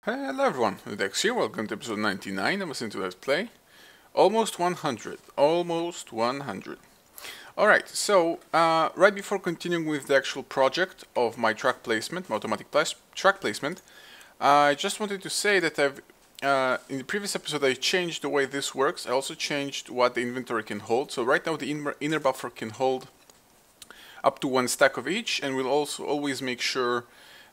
Hello everyone, odedex here, welcome to episode 99 of Into Let's Play. Almost 100, almost 100. Alright, so right before continuing with the actual project of my track placement, my automatic track placement, I just wanted to say that in the previous episode I changed the way this works. I also changed what the inventory can hold. So right now the inner buffer can hold up to one stack of each, and we'll also always make sure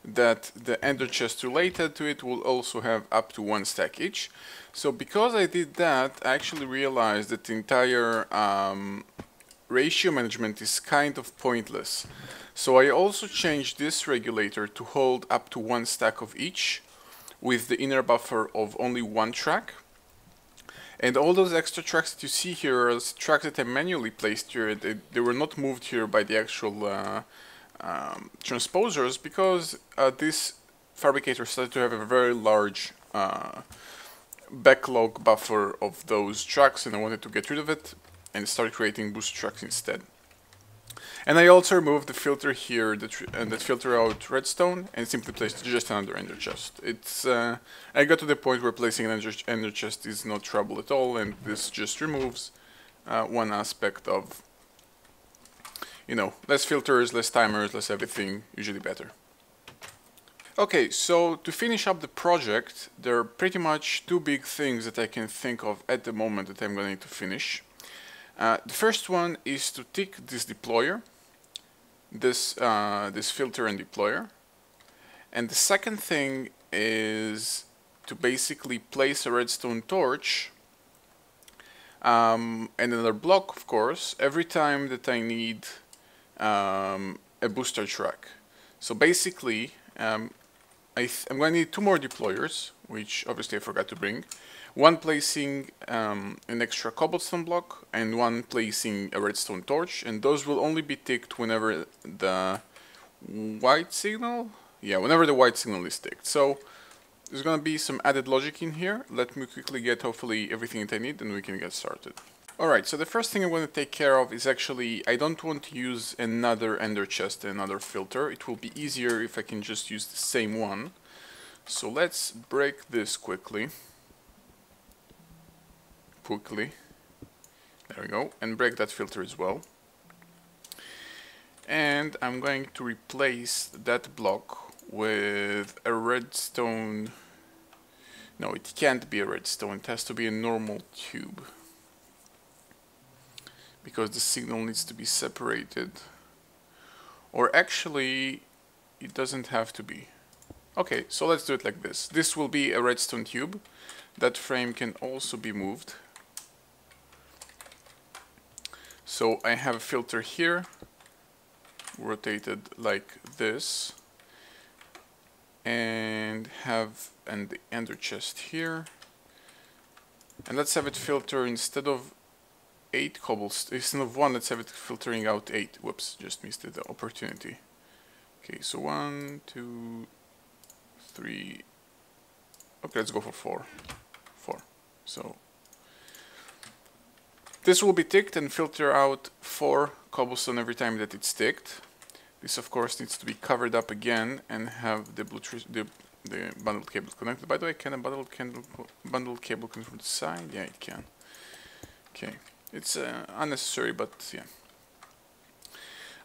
that the ender chest related to it will also have up to one stack each. So because I did that, I actually realized that the entire ratio management is kind of pointless. So I also changed this regulator to hold up to one stack of each with the inner buffer of only one track. And all those extra tracks that you see here are tracks that I manually placed here. They were not moved here by the actual transposers because this fabricator started to have a very large backlog buffer of those tracks, and I wanted to get rid of it and start creating booster tracks instead. And I also removed the filter here that filter out redstone and simply placed just another ender chest. I got to the point where placing an ender chest is no trouble at all, and this just removes one aspect of, you know, less filters, less timers, less everything, usually better. Okay, so to finish up the project, there are pretty much two big things that I can think of at the moment that I'm going to finish. The first one is to tick this deployer, this filter and deployer. And the second thing is to basically place a redstone torch and another block, of course, every time that I need a booster track. So basically, I'm going to need two more deployers, which obviously I forgot to bring. One placing an extra cobblestone block and one placing a redstone torch, and those will only be ticked whenever the white signal, whenever the white signal is ticked. So there's going to be some added logic in here. Let me quickly get hopefully everything that I need and we can get started. Alright, so the first thing I'm going to take care of is actually, I don't want to use another ender chest and another filter. It will be easier if I can just use the same one. So let's break this quickly. There we go, and break that filter as well. And I'm going to replace that block with a redstone. No, it can't be a redstone, it has to be a normal tube, because the signal needs to be separated. Or actually, it doesn't have to be. Okay, so let's do it like this. This will be a redstone tube. That frame can also be moved. So I have a filter here, rotated like this, and have an ender chest here. And let's have it filter instead of 8 cobblestone, instead of 1, let's have it filtering out 8. Whoops, just missed the opportunity. Okay, so 1, 2, 3. Okay, let's go for 4. 4. So this will be ticked and filter out 4 cobblestone every time that it's ticked. This of course needs to be covered up again and have the bundled cable connected. By the way, can a bundled cable connect from the side? Yeah, it can. Okay, it's unnecessary, but yeah.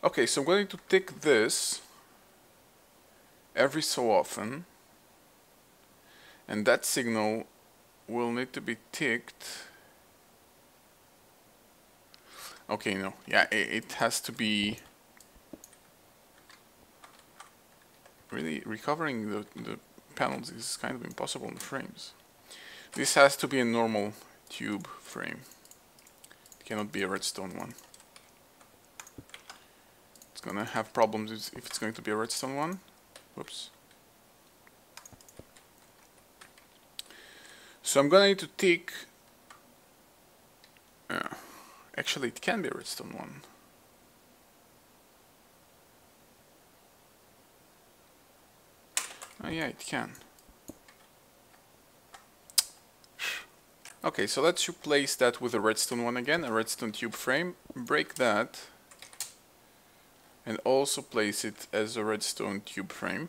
Okay, so I'm going to tick this every so often, and that signal will need to be ticked. Okay, no, yeah, it has to be really recovering the panels is kind of impossible in the frames. This has to be a normal tube frame. It cannot be a redstone one. It's gonna have problems if it's going to be a redstone one. Whoops. So I'm gonna need to tick. Actually, it can be a redstone one. Oh yeah, it can. Okay, so let's replace that with a redstone one again, a redstone tube frame. Break that. And also place it as a redstone tube frame.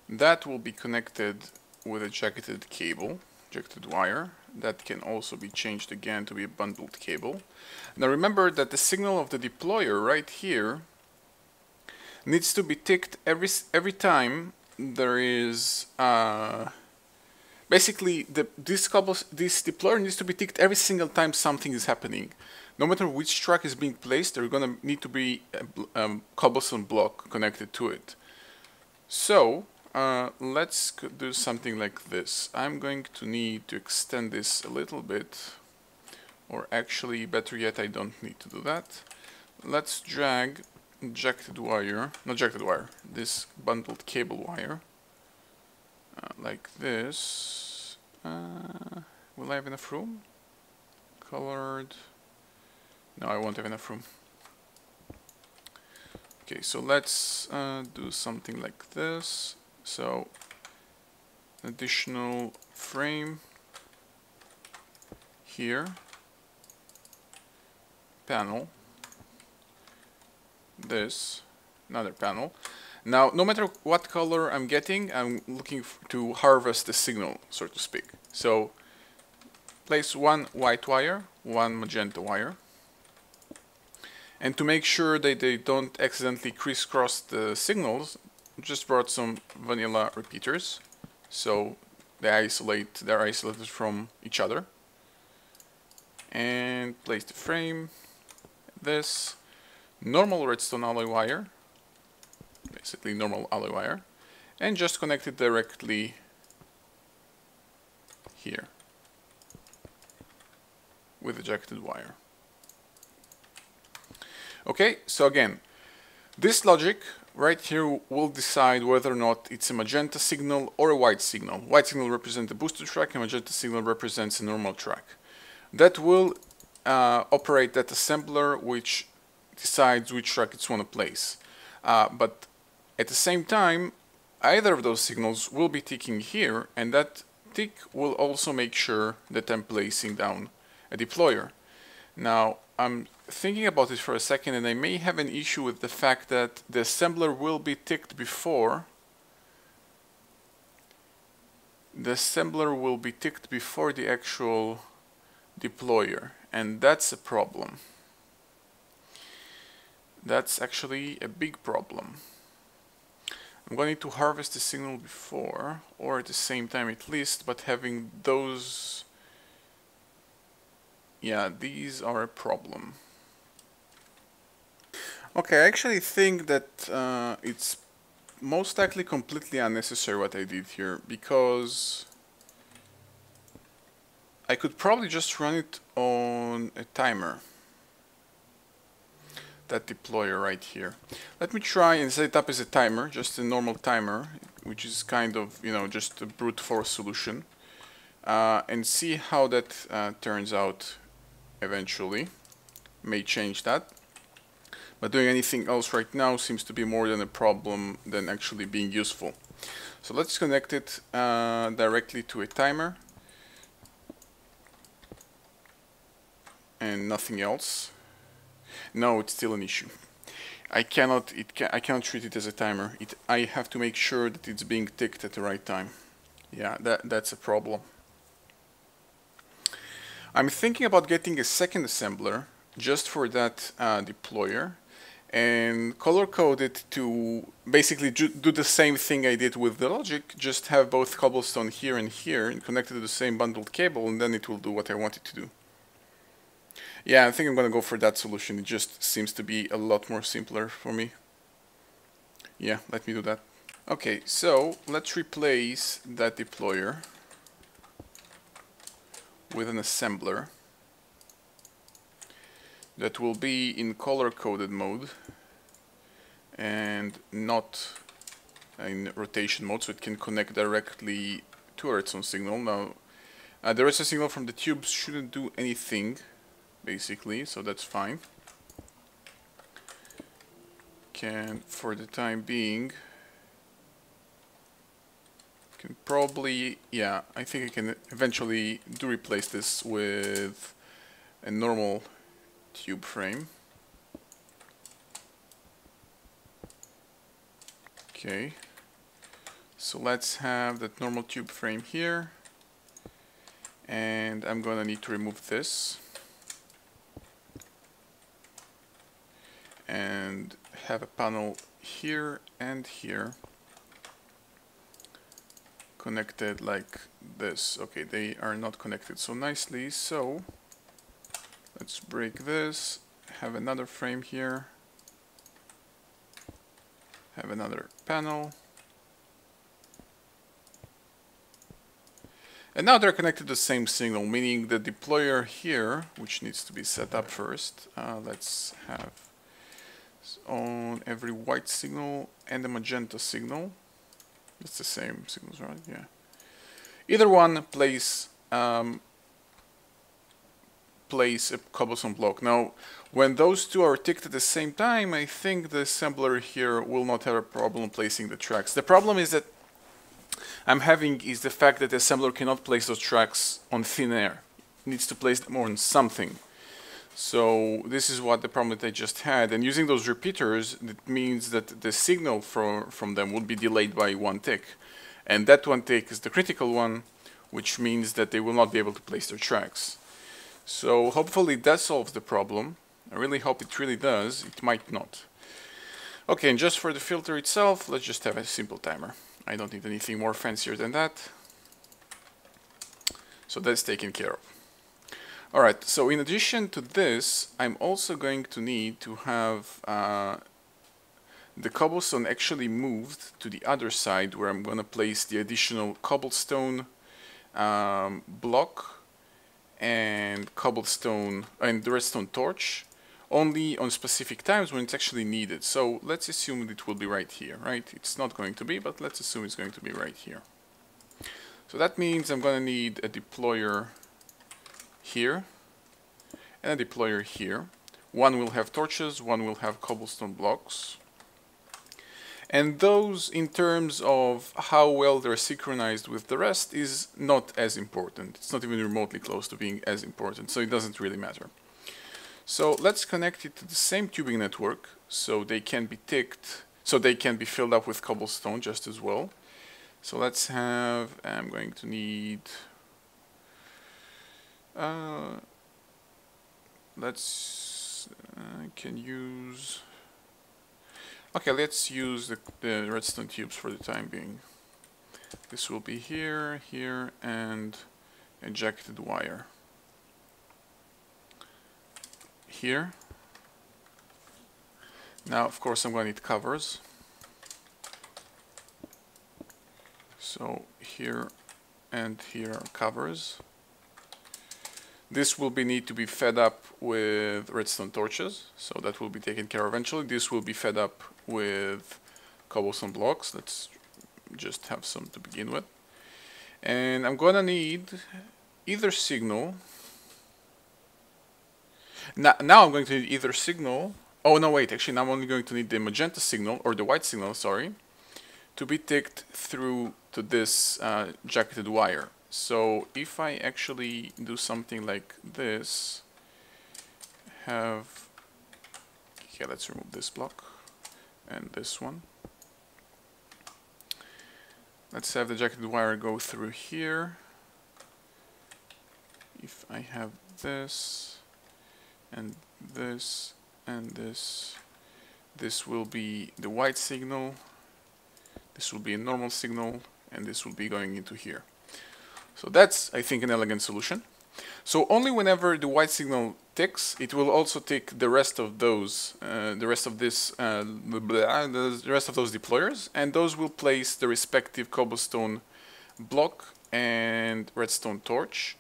That will be connected with a jacketed cable, jacketed wire. That can also be changed again to be a bundled cable. Now remember that the signal of the deployer right here needs to be ticked every time there is basically this deployer needs to be ticked every single time something is happening. No matter which track is being placed, there's gonna need to be a cobblestone block connected to it. So let's do something like this. I'm going to need to extend this a little bit, or actually better yet, I don't need to do that. Let's drag jacketed wire, not jacketed wire, this bundled cable wire like this. Will I have enough room? Colored. No, I won't have enough room. Okay, so let's do something like this. So, additional frame here, panel, this, another panel. Now, no matter what color I'm getting, I'm looking to harvest the signal, so to speak. So, place one white wire, one magenta wire. And to make sure that they don't accidentally crisscross the signals, just brought some vanilla repeaters. So they're isolated from each other. And place the frame, this normal redstone alloy wire, basically normal alloy wire, and just connect it directly here with a jacketed wire. Okay, so again, this logic right here will decide whether or not it's a magenta signal or a white signal. White signal represents the booster track and magenta signal represents a normal track. That will operate that assembler which decides which track it's want to place. But at the same time, either of those signals will be ticking here, and that tick will also make sure that I'm placing down a deployer. Now, I'm thinking about it for a second, and I may have an issue with the fact that the assembler will be ticked before the actual deployer, and that's a problem. That's actually a big problem. I'm going to harvest the signal before, or at the same time at least, but having those, yeah, these are a problem. Okay, I actually think that it's most likely completely unnecessary what I did here, because I could probably just run it on a timer. That deployer right here. Let me try and set it up as a timer, just a normal timer, which is kind of, you know, just a brute force solution, and see how that turns out eventually. May change that. But doing anything else right now seems to be more than a problem than actually being useful. So let's connect it directly to a timer and nothing else. No, it's still an issue. I cannot treat it as a timer. I have to make sure that it's being ticked at the right time. Yeah, that's a problem. I'm thinking about getting a second assembler just for that deployer, and color code it to basically do the same thing I did with the logic, just have both cobblestone here and here and connected to the same bundled cable, and then it will do what I want it to do. Yeah, I think I'm gonna go for that solution. It just seems to be a lot more simpler for me. Yeah, let me do that. Okay, so let's replace that deployer with an assembler that will be in color-coded mode and not in rotation mode, so it can connect directly to a redstone signal. Now, the redstone signal from the tubes shouldn't do anything, basically, so that's fine. Can, for the time being, can probably, yeah, I think I can eventually do replace this with a normal tube frame. Okay, So let's have that normal tube frame here, and I'm gonna need to remove this and have a panel here and here connected like this. Okay, they are not connected so nicely, so let's break this, have another frame here, have another panel, and now they're connected to the same signal, meaning the deployer here, which needs to be set up first, let's have on every white signal and a magenta signal. It's the same signals, right? Yeah. Either one place a cobblestone block. Now, when those two are ticked at the same time, I think the assembler here will not have a problem placing the tracks. The problem is that I'm having is the fact that the assembler cannot place those tracks on thin air. It needs to place them on something. So this is what the problem that I just had, and using those repeaters, it means that the signal from them will be delayed by one tick, and that one tick is the critical one, which means that they will not be able to place their tracks. So hopefully that solves the problem. I really hope it really does. It might not. Okay, and just for the filter itself, let's just have a simple timer. I don't need anything more fancier than that. So that's taken care of. Alright, so in addition to this, I'm also going to need to have the cobblestone actually moved to the other side, where I'm going to place the additional cobblestone block and cobblestone and the redstone torch only on specific times when it's actually needed. So let's assume it will be right here, right? It's not going to be, but let's assume it's going to be right here. So that means I'm going to need a deployer here and a deployer here. One will have torches, one will have cobblestone blocks. And those, in terms of how well they're synchronized with the rest, is not as important. It's not even remotely close to being as important, so it doesn't really matter. So let's connect it to the same tubing network so they can be ticked, so they can be filled up with cobblestone just as well. So let's have, I'm going to need, can use, okay, let's use the redstone tubes for the time being. This will be here, here, and a jacketed wire here. Now, of course, I'm going to need covers. So here and here are covers. This will need to be fed up with redstone torches, so that will be taken care of eventually. This will be fed up with cobblestone blocks. Let's just have some to begin with. And I'm gonna need either signal. Now I'm going to need either signal. Oh no, wait, actually now I'm only going to need the magenta signal, or the white signal, sorry, to be ticked through to this jacketed wire. So if I actually do something like this, have, okay, let's remove this block and this one. Let's have the jacketed wire go through here. If I have this and this and this, this will be the white signal, this will be a normal signal, and this will be going into here. So that's, I think, an elegant solution. So only whenever the white signal ticks, it will also tick the rest of those, the rest of those deployers, and those will place the respective cobblestone block and redstone torch.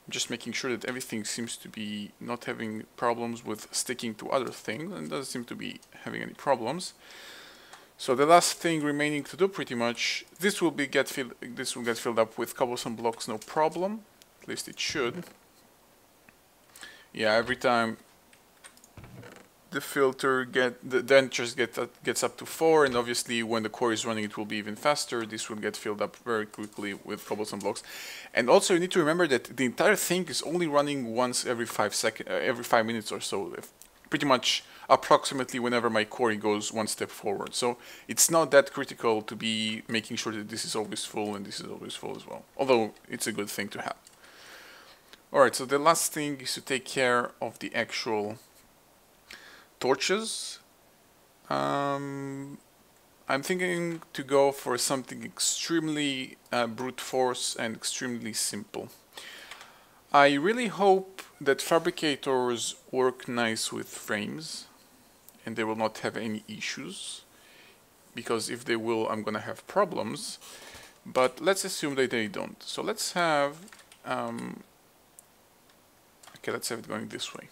Just making sure that everything seems to be not having problems with sticking to other things, and doesn't seem to be having any problems. So the last thing remaining to do, pretty much, this will get filled up with cobblestone blocks, no problem. At least it should. Yeah, every time the filter the enters gets up to 4, and obviously when the core is running, it will be even faster. This will get filled up very quickly with cobblestone blocks. And also, you need to remember that the entire thing is only running once every 5 minutes or so. pretty much approximately whenever my quarry goes one step forward. So it's not that critical to be making sure that this is always full and this is always full as well, although it's a good thing to have. Alright, so the last thing is to take care of the actual torches. I'm thinking to go for something extremely brute force and extremely simple. I really hope that fabricators work nice with frames and they will not have any issues, because if they will, I'm gonna have problems. But let's assume that they don't. So let's have okay, let's have it going this way.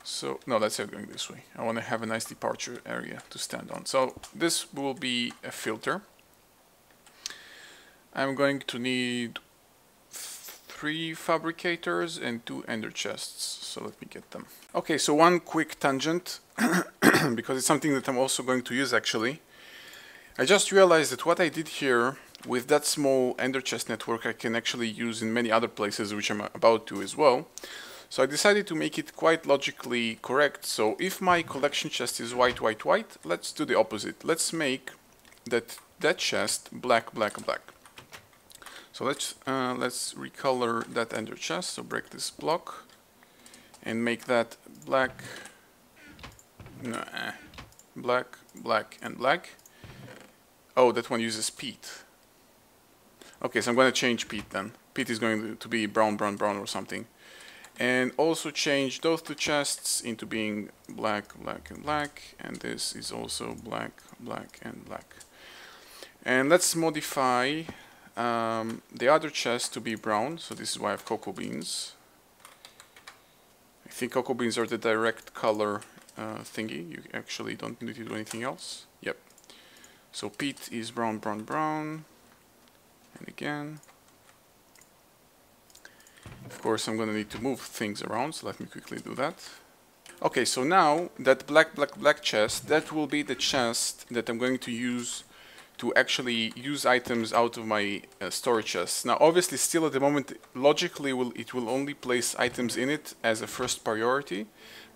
So no, let's have it going this way. I want to have a nice departure area to stand on. So this will be a filter. I'm going to need 3 fabricators and 2 ender chests. So let me get them. Okay, so one quick tangent, because it's something that I'm also going to use actually. I just realized that what I did here with that small ender chest network I can actually use in many other places, which I'm about to as well. So I decided to make it quite logically correct. So if my collection chest is white, white, white, let's do the opposite. Let's make that chest black, black, black. So let's recolor that ender chest. So break this block and make that black, black, black, and black. Oh, that one uses peat. Okay, so I'm going to change peat then. Peat is going to be brown, brown, brown or something. And also change those 2 chests into being black, black, and black. And this is also black, black, and black. And let's modify the other chest to be brown. So this is why I have cocoa beans. I think cocoa beans are the direct color thingy. You actually don't need to do anything else. Yep. So peat is brown, brown, brown. And again. Of course, I'm going to need to move things around, so let me quickly do that. Okay, so now that black, black, black chest, that will be the chest that I'm going to use to actually use items out of my storage chests. Now, obviously, still at the moment, logically, it will only place items in it as a first priority,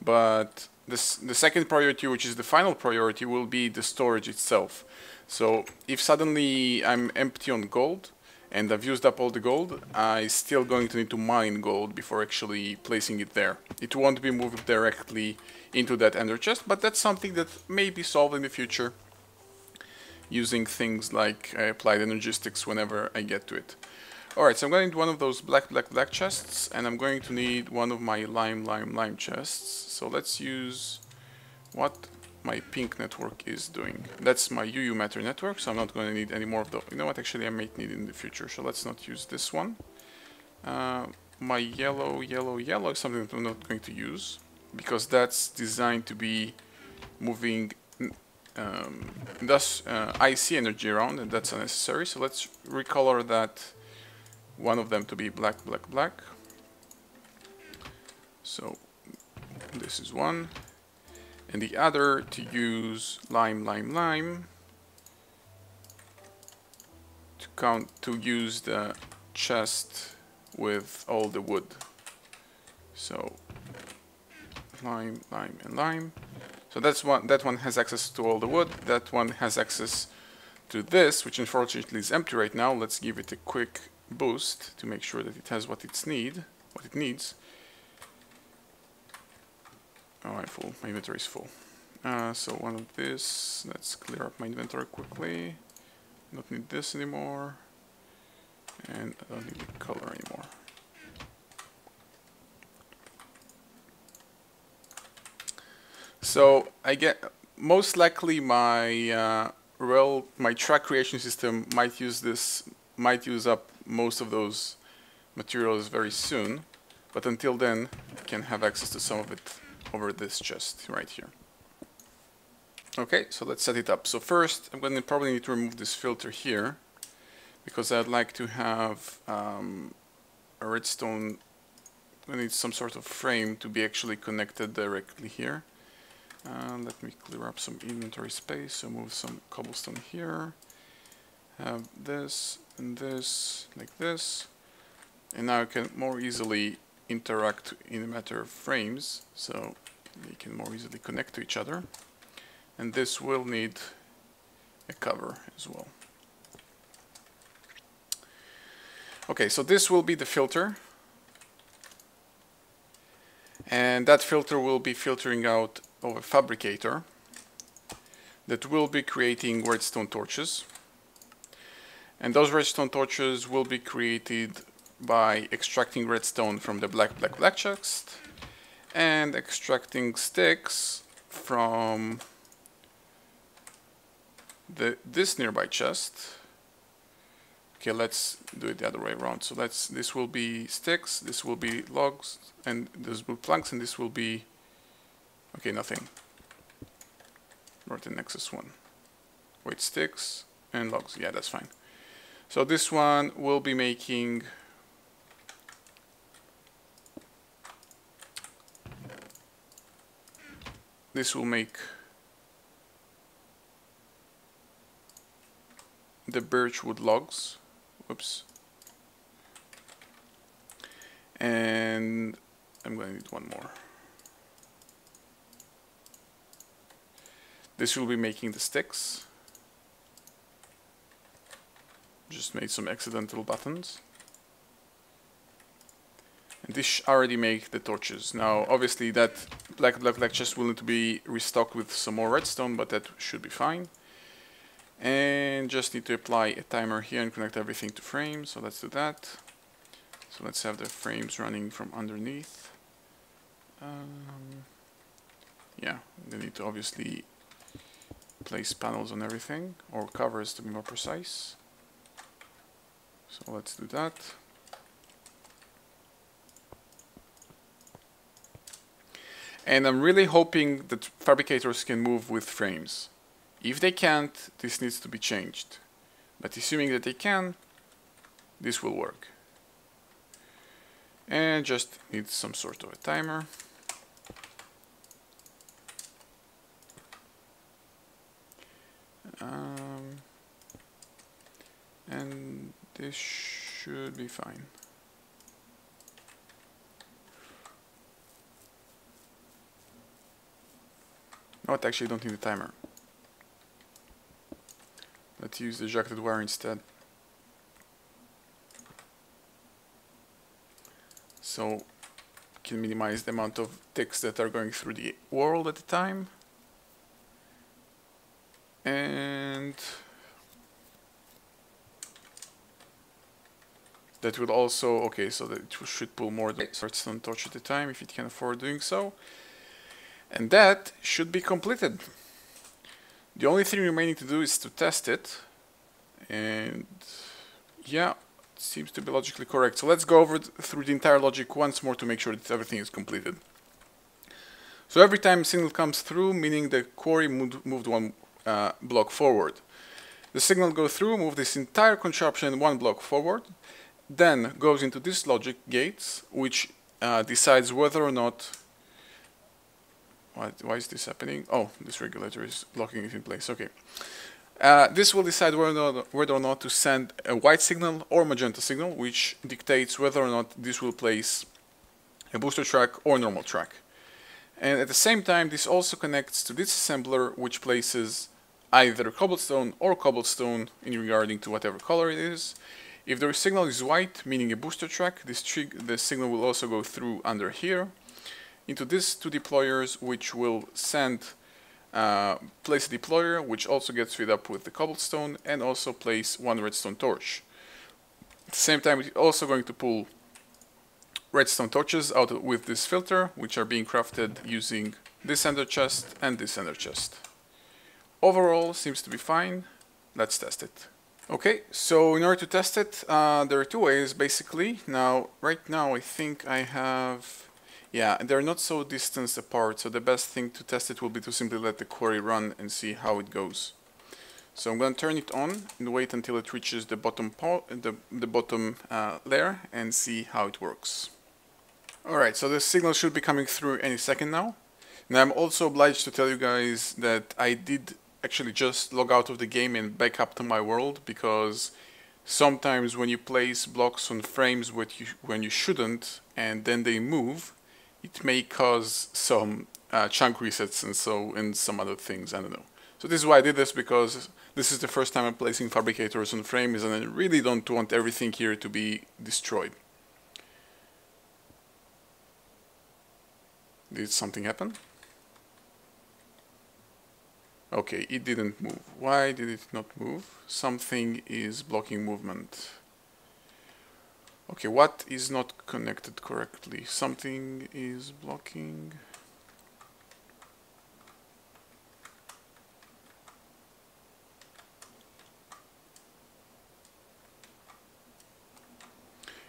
but the second priority, which is the final priority, will be the storage itself. So if suddenly I'm empty on gold, and I've used up all the gold, I'm still going to need to mine gold before actually placing it there. It won't be moved directly into that ender chest, but that's something that may be solved in the future using things like applied energistics whenever I get to it. Alright, so I'm going to need one of those black, black, black chests, and I'm going to need one of my lime, lime, lime chests. So let's use what my pink network is doing. That's my UU matter network, so I'm not going to need any more of those. You know what, actually I might need it in the future, so let's not use this one. My yellow, yellow, yellow is something that I'm not going to use, because that's designed to be moving IC energy around, and that's unnecessary. So let's recolor that, one of them to be black, black, black. So this is one. And the other to use lime, lime, lime to use the chest with all the wood. So lime, lime, and lime. So that's one. That one has access to all the wood. That one has access to this, which unfortunately is empty right now. Let's give it a quick boost to make sure that it has what it needs. Oh, I'm full. My inventory is full. So one of this. Let's clear up my inventory quickly. Don't need this anymore. And I don't need the color anymore. So I get most likely my my track creation system might use up most of those materials very soon, but until then I can have access to some of it over this chest right here. Okay, so let's set it up. So first I'm going to probably need to remove this filter here, because I'd like to have a redstone. I need some sort of frame to be actually connected directly here. Let me clear up some inventory space, so move some cobblestone here. Have this and this, like this. And now I can more easily interact in a matter of frames. So they can more easily connect to each other. And this will need a cover as well. Okay, so this will be the filter. And that filter will be filtering out of a fabricator that will be creating redstone torches. And those redstone torches will be created by extracting redstone from the black chest and extracting sticks from this nearby chest. Okay, let's do it the other way around. So this will be sticks, this will be logs, and this will be planks, and this will be, okay, nothing. Northern Nexus 1. Wait, sticks and logs. Yeah, that's fine. So this one will be making this will make the birchwood logs. Whoops. And I'm going to need one more. This will be making the sticks. Just made some accidental buttons. And this already make the torches. Now obviously that black chest will need to be restocked with some more redstone, but that should be fine. And just need to apply a timer here and connect everything to frames. So let's do that. So let's have the frames running from underneath. Yeah, they need to obviously place panels on everything, or covers to be more precise. So let's do that. And I'm really hoping that fabricators can move with frames. If they can't, this needs to be changed. But assuming that they can, this will work. And just need some sort of a timer. And this should be fine. No, I actually don't need a timer. Let's use the jacketed wire instead. So can minimize the amount of ticks that are going through the world at a time. And that will also, okay, so that it should pull more redstone torch at a time if it can afford doing so. And that should be completed. The only thing remaining to do is to test it. And yeah, it seems to be logically correct. So let's go over through the entire logic once more to make sure that everything is completed. So every time a signal comes through, meaning the quarry moved one block forward. The signal goes through, move this entire contraption one block forward, then goes into this logic gates, which decides whether or not. Why is this happening? Oh, this regulator is locking it in place. Okay. This will decide whether or not to send a white signal or magenta signal, which dictates whether or not this will place a booster track or normal track. And at the same time, this also connects to this assembler, which places either cobblestone or cobblestone in regarding to whatever color it is. If the signal is white, meaning a booster track, the signal will also go through under here into these two deployers, which will send place a deployer, which also gets filled up with the cobblestone, and also place one redstone torch. At the same time, it's also going to pull redstone torches out with this filter, which are being crafted using this ender chest and this ender chest. Overall, seems to be fine. Let's test it. Okay, so in order to test it, there are two ways basically. Now, right now, I think I have. Yeah, they're not so distanced apart, so the best thing to test it will be to simply let the quarry run and see how it goes. So I'm going to turn it on and wait until it reaches the bottom layer and see how it works. Alright, so the signal should be coming through any second now. And I'm also obliged to tell you guys that I did actually just log out of the game and back up to my world, because sometimes when you place blocks on frames when you shouldn't and then they move, it may cause some chunk resets and some other things. I don't know. So this is why I did this, because this is the first time I'm placing fabricators on frames, and I really don't want everything here to be destroyed. Did something happen? Okay, it didn't move. Why did it not move? Something is blocking movement. Okay, what is not connected correctly? Something is blocking.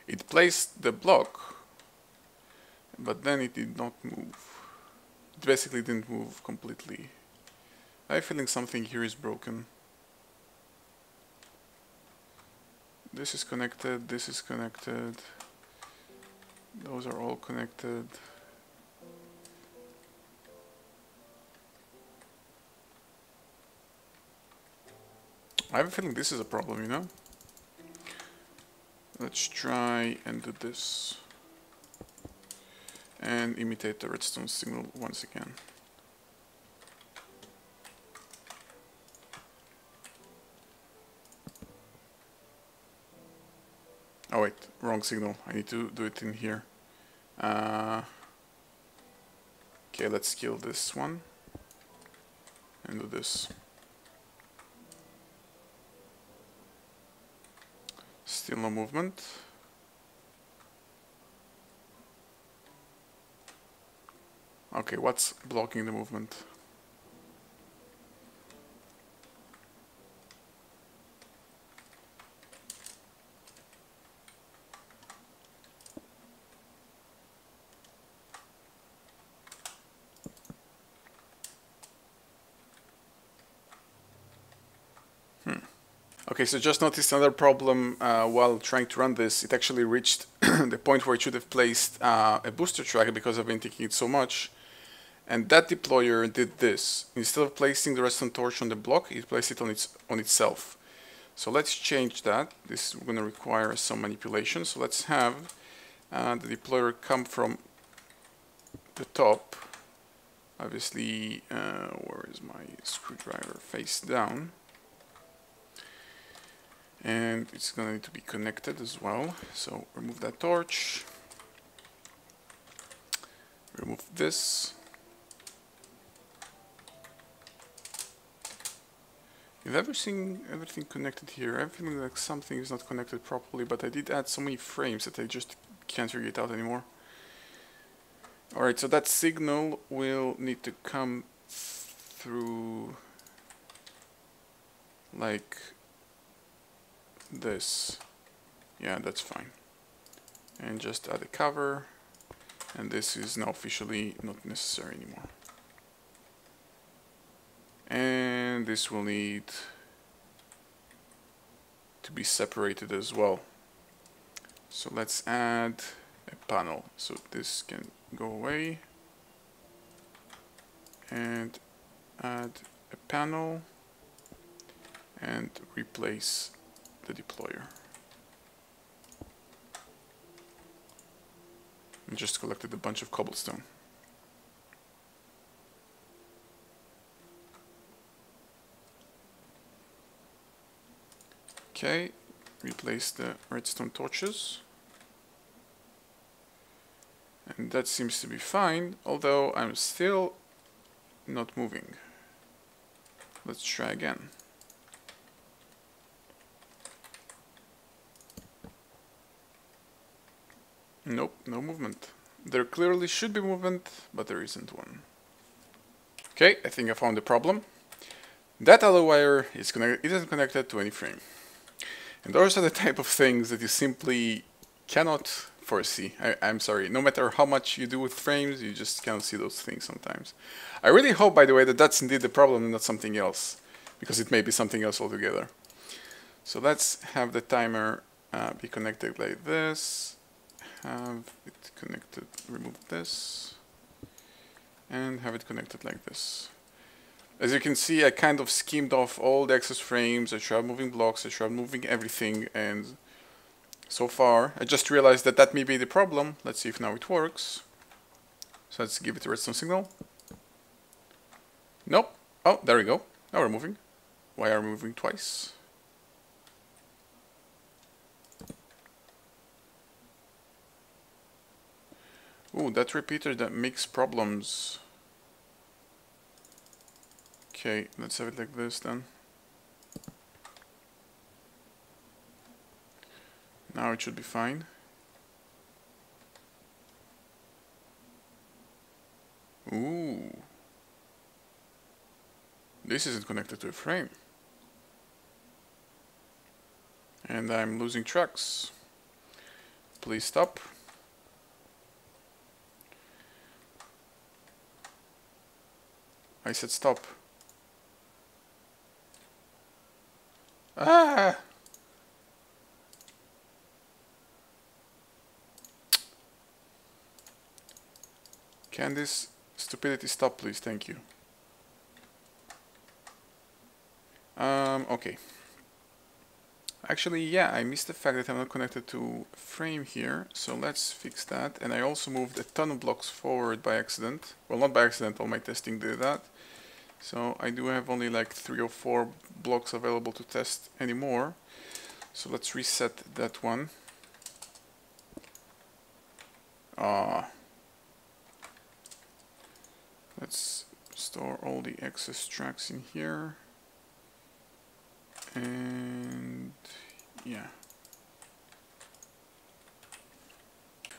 It placed the block, but then it did not move. It basically didn't move completely. I have a feeling something here is broken. This is connected, this is connected. Those are all connected. I have a feeling this is a problem, you know? Let's try and do this. And imitate the redstone signal once again. Oh wait, wrong signal. I need to do it in here. Okay, let's kill this one. And do this. Still no movement. Okay, what's blocking the movement? Okay, so just noticed another problem while trying to run this. It actually reached the point where it should have placed a booster track because I've been taking it so much. And that deployer did this. Instead of placing the redstone torch on the block, it placed it on itself. So let's change that. This is going to require some manipulation. So let's have the deployer come from the top. Obviously, where is my screwdriver? Face down. And it's going to need to be connected as well. So remove that torch. Remove this. You've ever seen everything connected here? I'm feeling like something is not connected properly, but I did add so many frames that I just can't figure it out anymore. Alright, so that signal will need to come through like this. Yeah, that's fine. And just add a cover, and this is now officially not necessary anymore. And this will need to be separated as well. So let's add a panel. So this can go away. And add a panel and replace the deployer. And just collected a bunch of cobblestone. Okay, replace the redstone torches. And that seems to be fine, although I'm still not moving. Let's try again. Nope, no movement. There clearly should be movement, but there isn't one. Okay, I think I found the problem. That other wire isn't connected to any frame. And those are the type of things that you simply cannot foresee. I'm sorry, no matter how much you do with frames, you just cannot see those things sometimes. I really hope, by the way, that that's indeed the problem and not something else, because it may be something else altogether. So let's have the timer be connected like this. Have it connected, remove this, and have it connected like this. As you can see, I kind of skimmed off all the excess frames. I tried moving blocks, I tried moving everything, and so far I just realized that that may be the problem. Let's see if now it works. So let's give it a redstone signal. Nope. Oh, there we go. Now we're moving. Why are we moving twice? Ooh, that repeater that makes problems. Okay, let's have it like this then. Now it should be fine. Ooh. This isn't connected to a frame. And I'm losing tracks. Please stop. I said stop. Ah! Can this stupidity stop, please? Thank you. Okay. Actually, yeah, I missed the fact that I'm not connected to a frame here, so let's fix that. And I also moved a ton of blocks forward by accident. Well, not by accident, all my testing did that. So I do have only like 3 or 4 blocks available to test anymore. So let's reset that one. Let's store all the excess tracks in here. And yeah.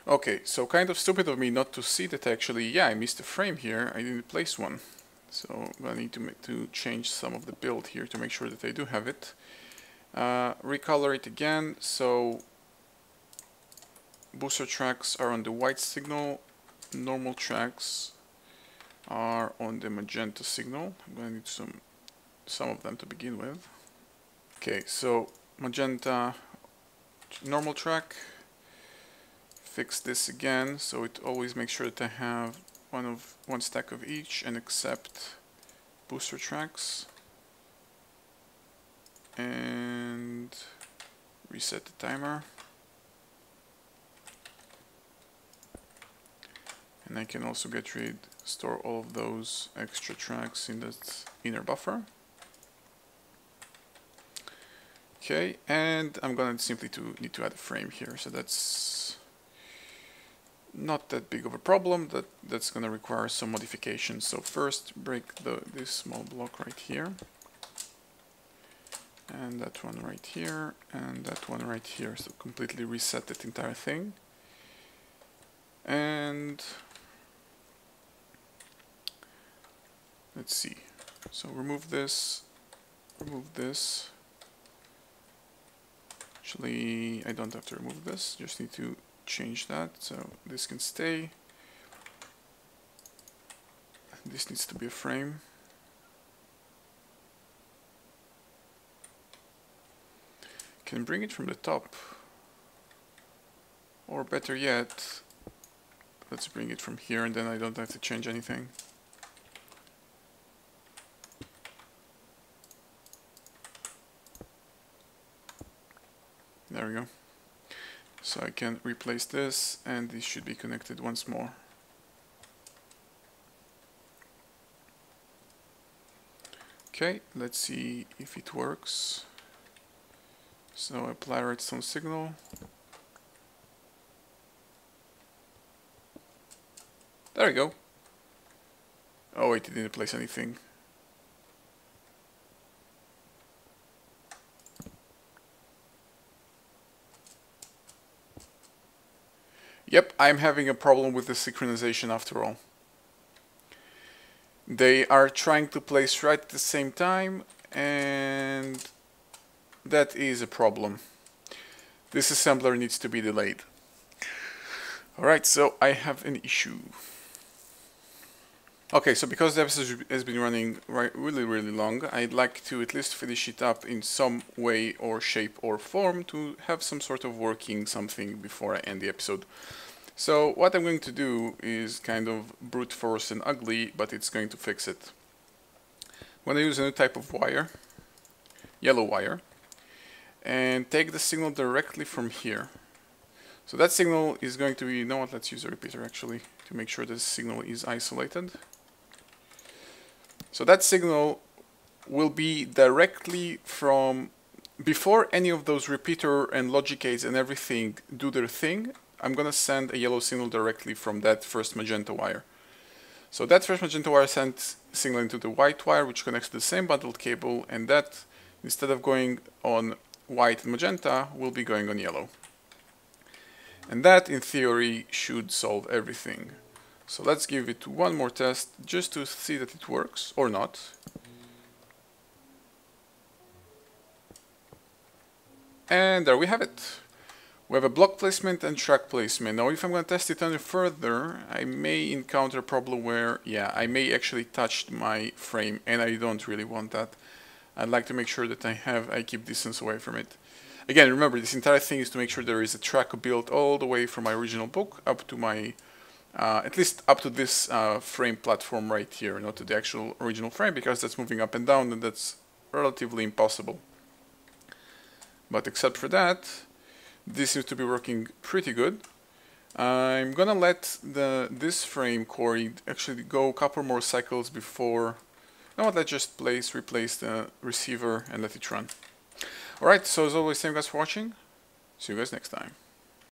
Okay, so kind of stupid of me not to see that actually, yeah, I missed a frame here. I didn't place one. So I need to change some of the build here to make sure that I do have it. Recolor it again, so booster tracks are on the white signal, normal tracks are on the magenta signal. I'm going to need some of them to begin with. Okay, so magenta normal track. Fix this again, so it always makes sure that I have one stack of each and accept booster tracks. And reset the timer. And I can also store all of those extra tracks in that inner buffer. Okay, and I'm gonna simply need to add a frame here, so that's not that big of a problem. That's gonna require some modifications. So first break this small block right here. And that one right here, and that one right here. So completely reset that entire thing. And let's see. So remove this. Actually, I don't have to remove this, just need to change that. So this can stay. This needs to be a frame. Can bring it from the top, or better yet, let's bring it from here and then I don't have to change anything. There we go. So I can replace this and this should be connected once more. Okay, let's see if it works. So apply redstone signal. There we go. Oh wait, it didn't place anything. Yep, I'm having a problem with the synchronization after all. They are trying to place right at the same time, and that is a problem. This assembler needs to be delayed. Alright, so I have an issue. Okay, so because the episode has been running really long, I'd like to at least finish it up in some way or shape or form to have some sort of working something before I end the episode. So what I'm going to do is kind of brute force and ugly, but it's going to fix it. I'm going to use a new type of wire, yellow wire, and take the signal directly from here. So that signal is going to be, you know what, let's use a repeater actually to make sure this signal is isolated. So that signal will be directly from, before any of those repeater and logic gates and everything do their thing, I'm gonna send a yellow signal directly from that first magenta wire. So that first magenta wire sends signal into the white wire, which connects to the same bundled cable, and that, instead of going on white and magenta, will be going on yellow. And that, in theory, should solve everything. So let's give it one more test, just to see that it works, or not. And there we have it. We have a block placement and track placement. Now if I'm going to test it any further, I may encounter a problem where, yeah, I may actually touch my frame, and I don't really want that. I'd like to make sure that I keep distance away from it. Again, remember, this entire thing is to make sure there is a track built all the way from my original book up to my, at least up to this frame platform right here, not to the actual original frame, because that's moving up and down, and that's relatively impossible. But except for that, this seems to be working pretty good. I'm gonna let this frame core actually go a couple more cycles before. You know what, let's just replace the receiver and let it run. Alright, so as always, thank you guys for watching. See you guys next time.